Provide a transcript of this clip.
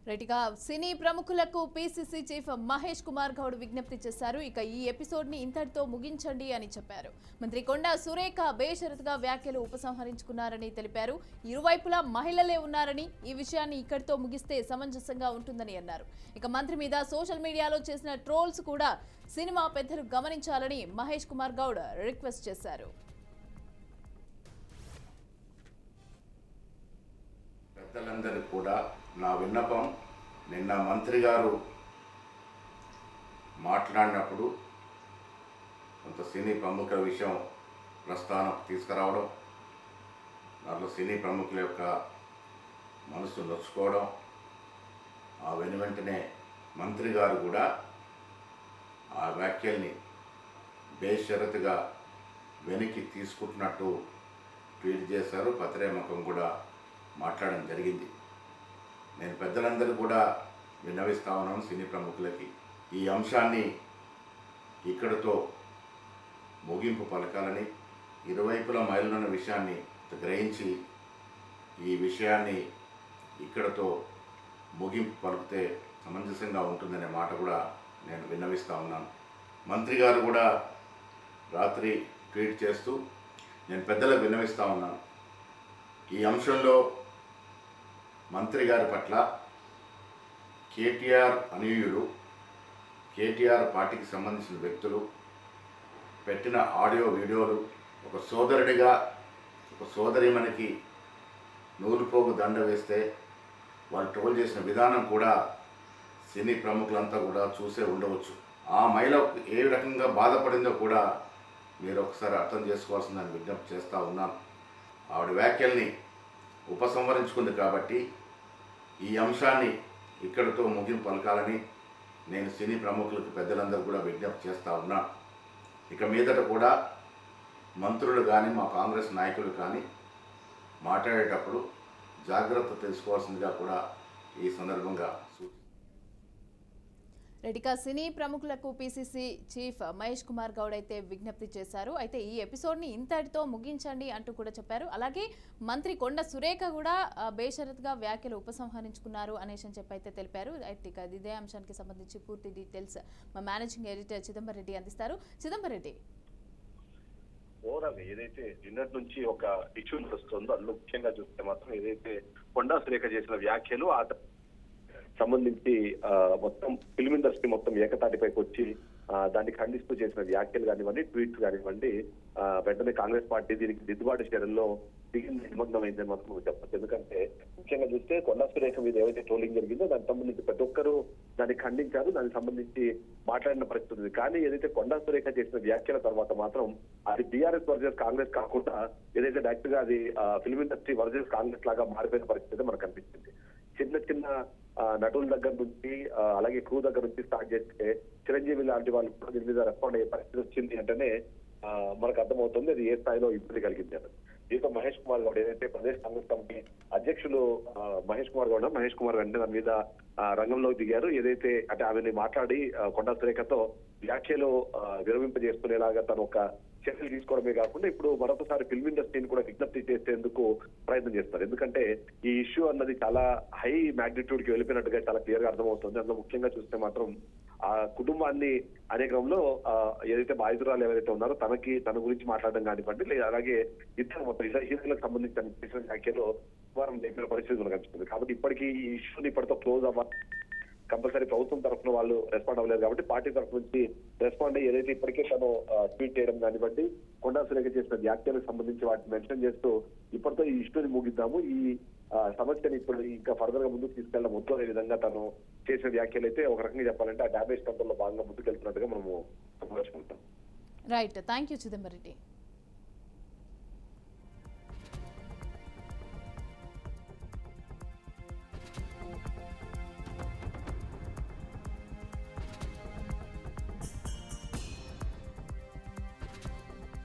రెడ్డిగా సినీ ప్రముఖులకు PCC chief Mahesh Kumar Goud విజ్ఞప్తి చేశారు. ఇక ఈ ఎపిసోడ్ ని ఇంతటితో ముగించండి అని చెప్పారు. మంత్రి కొండా సురేఖ బేషరతుగా వ్యాఖ్యలు ఉపసంహరించుకున్నారని తెలిపారు. ఇరువైపులా మహిళలే ఉన్నారని, ఈ విషయాన్ని ఇక్కడితో ముగిస్తే సమంజసంగా ఉంటుందని అన్నారు. ఇక మంత్రి మీద సోషల్ మీడియాలో చేసిన ట్రోల్స్ కూడా సినిమా పెద్దలు గమనించాలని మహేష్ కుమార్ గౌడ్ రిక్వెస్ట్ చేశారు. పెద్దలందరికీ కూడా నా విన్నపం, నిన్న మంత్రి గారు మాట్లాడినప్పుడు కొంత సినీ ప్రముఖుల విషయం ప్రస్థానం తీసుకురావడం, దాంట్లో సినీ ప్రముఖుల యొక్క మనసు నొచ్చుకోవడం, ఆ వెంటనే మంత్రి గారు కూడా ఆ వ్యాఖ్యల్ని బేషరతుగా వెనక్కి తీసుకుంటున్నట్టు ట్వీట్ చేశారు. పత్రిముఖం కూడా మాట్లాడడం జరిగింది. నేను పెద్దలందరూ కూడా విన్నవిస్తా ఉన్నాను సినీ ప్రముఖులకి, ఈ అంశాన్ని ఇక్కడితో ముగింపు పలకాలని, ఇరువైపుల మహిళలున్న విషయాన్ని గ్రహించి ఈ విషయాన్ని ఇక్కడితో ముగింపు పలికితే సమంజసంగా ఉంటుందనే మాట కూడా నేను విన్నవిస్తూ ఉన్నాను. మంత్రి గారు కూడా రాత్రి ట్వీట్ చేస్తూ నేను పెద్దలకు విన్నవిస్తూ ఉన్నాను, ఈ అంశంలో మంత్రి గారి పట్ల కేటీఆర్ అనుయులు, కేటీఆర్ పార్టీకి సంబంధించిన వ్యక్తులు పెట్టిన ఆడియో వీడియోలు, ఒక సోదరుడిగా ఒక సోదరిమణికి నూలుపోగు దండ వేస్తే వాళ్ళు ట్రోల్ చేసిన విధానం కూడా సినీ ప్రముఖులంతా కూడా చూసే ఉండవచ్చు. ఆ మహిళ ఏ రకంగా బాధపడిందో కూడా మీరు ఒకసారి అర్థం చేసుకోవాల్సిందని విజ్ఞప్తి చేస్తూ ఉన్నాను. ఆవిడ వ్యాఖ్యల్ని ఉపసంహరించుకుంది కాబట్టి ఈ అంశాన్ని ఇక్కడితో ముగింపు పలకాలని నేను సినీ ప్రముఖులకు పెద్దలందరూ కూడా విజ్ఞప్తి చేస్తూ ఉన్నాను. ఇక మీదట కూడా మంత్రులు కానీ మా కాంగ్రెస్ నాయకులు కానీ మాట్లాడేటప్పుడు జాగ్రత్త తెలుసుకోవాల్సిందిగా కూడా ఈ సందర్భంగా రెడ్డిగా సినీ ప్రముఖులకు పీసీసీ చీఫ్ మహేష్ కుమార్ గౌడ్ అయితే విజ్ఞప్తి చేశారు. అయితే ఈ ఎపిసోడ్ని ఇంతటితో ముగించండి అంటూ కూడా చెప్పారు. అలాగే మంత్రి కొండ సురేఖ కూడా బేషరతుగా వ్యాఖ్యలు ఉపసంహరించుకున్నారు అనేసి అని చెప్పి అయితే తెలిపారు. ఇక ఇదే అంశానికి సంబంధించి పూర్తి డీటెయిల్స్ మా మేనేజింగ్ ఎడిటర్ చిదంబర్ రెడ్డి అందిస్తారు. చిదంబర్ రెడ్డి, ఓవరాల్ ఏదైతే నిన్నటి నుంచి ఒక ఇష్యూ వస్తుందో అందులో ముఖ్యంగా చూస్తే మాత్రం ఏదైతే కొండా సురేఖ చేసిన వ్యాఖ్యలు ఆ సంబంధించి మొత్తం ఫిల్మ్ ఇండస్ట్రీ మొత్తం ఏకతాటిపైకి వచ్చి దాన్ని ఖండిస్తూ చేసిన వ్యాఖ్యలు కానివ్వండి, ట్వీట్స్ కానివ్వండి, వెంటనే కాంగ్రెస్ పార్టీ దీనికి దిద్దుబాటు చర్యల్లో నిమగ్నమైందని మాత్రం చెప్పచ్చు. ఎందుకంటే ముఖ్యంగా చూస్తే కొండా సురేఖ మీద ఏవైతే ట్రోలింగ్ జరిగిందో దానికి సంబంధించి ప్రతి ఒక్కరూ దాన్ని ఖండించారు, దానికి సంబంధించి మాట్లాడిన పరిస్థితి ఉంది. కానీ ఏదైతే కొండా సురేఖ చేసిన వ్యాఖ్యల తర్వాత మాత్రం అది బీఆర్ఎస్ వర్సెస్ కాంగ్రెస్ కాకుండా ఏదైతే డైరెక్ట్ గా అది ఫిల్మ్ ఇండస్ట్రీ వర్సెస్ కాంగ్రెస్ లాగా మారిపోయిన పరిస్థితి మనకు కనిపించింది. చిన్న చిన్న నటుల దగ్గర నుంచి అలాగే క్రూ దగ్గర నుంచి స్టార్ట్ చేస్తే చిరంజీవి లాంటి వాళ్ళు కూడా దీని మీద రెస్పాండ్ అయ్యే పరిస్థితి వచ్చింది అంటేనే మనకు అర్థమవుతుంది అది ఏ స్థాయిలో ఇబ్బంది కలిగింది అని. దీంతో మహేష్ కుమార్ గౌడ్ ఏదైతే ప్రదేశ్ కాంగ్రెస్ కమిటీ అధ్యక్షులు మహేష్ కుమార్ వెంటనే దాని మీద రంగంలోకి దిగారు. ఏదైతే అంటే ఆమెని మాట్లాడి కొండా సురేఖతో వ్యాఖ్యలు విరమింపజేసుకునేలాగా తను ఒక చర్యలు తీసుకోవడమే కాకుండా ఇప్పుడు మరొకసారి ఫిల్మ్ ఇండస్ట్రీని కూడా విజ్ఞప్తి చేసేందుకు ప్రయత్నం చేస్తారు. ఎందుకంటే ఈ ఇష్యూ అన్నది చాలా హై మ్యాగ్నిట్యూడ్ కి వెళ్ళిపోయినట్టుగా చాలా క్లియర్ గా అర్థమవుతుంది. అందులో ముఖ్యంగా చూస్తే మాత్రం ఆ కుటుంబాన్ని అనే క్రమంలో ఏదైతే బాధితురాలు ఎవరైతే ఉన్నారో తన గురించి మాట్లాడడం కానివ్వండి, లేదా అలాగే ఇద్దరు మొత్తం హీరోలకు సంబంధించిన చేసిన వ్యాఖ్యలో వారం లేపిన పరిస్థితి మనకు కనిపిస్తుంది. కాబట్టి ఇప్పటికీ ఈ ఇష్యూని ఇప్పటితో క్లోజ్ అవ్వాలి, కంపల్సరీ ప్రభుత్వం తరఫున వాళ్ళు రెస్పాండ్ అవ్వలేదు కాబట్టి పార్టీ తరఫు నుంచి రెస్పాండ్ అయ్యి ఏదైతే ఇప్పటికే తను ట్వీట్ చేయడం కానివ్వండి, కొండా సురేఖ చేసిన వ్యాఖ్యలకు సంబంధించి వాటిని మెన్షన్ చేస్తూ ఇప్పటితో ఈ ఇష్యూని ముగిద్దాము, ఈ సమస్యని ఇప్పుడు ఇంకా ఫర్దర్ గా ముందుకు తీసుకెళ్ళడం వద్దు అనే విధంగా తను చేసిన వ్యాఖ్యలు అయితే ఒక రకంగా చెప్పాలంటే ఆ డ్యామేజ్ కంట్రోల్ లో భాగంగా ముందుకు వెళ్తున్నట్టుగా మనము సంభాషించుకుంటాం. Right, thank you Chidambar Reddy.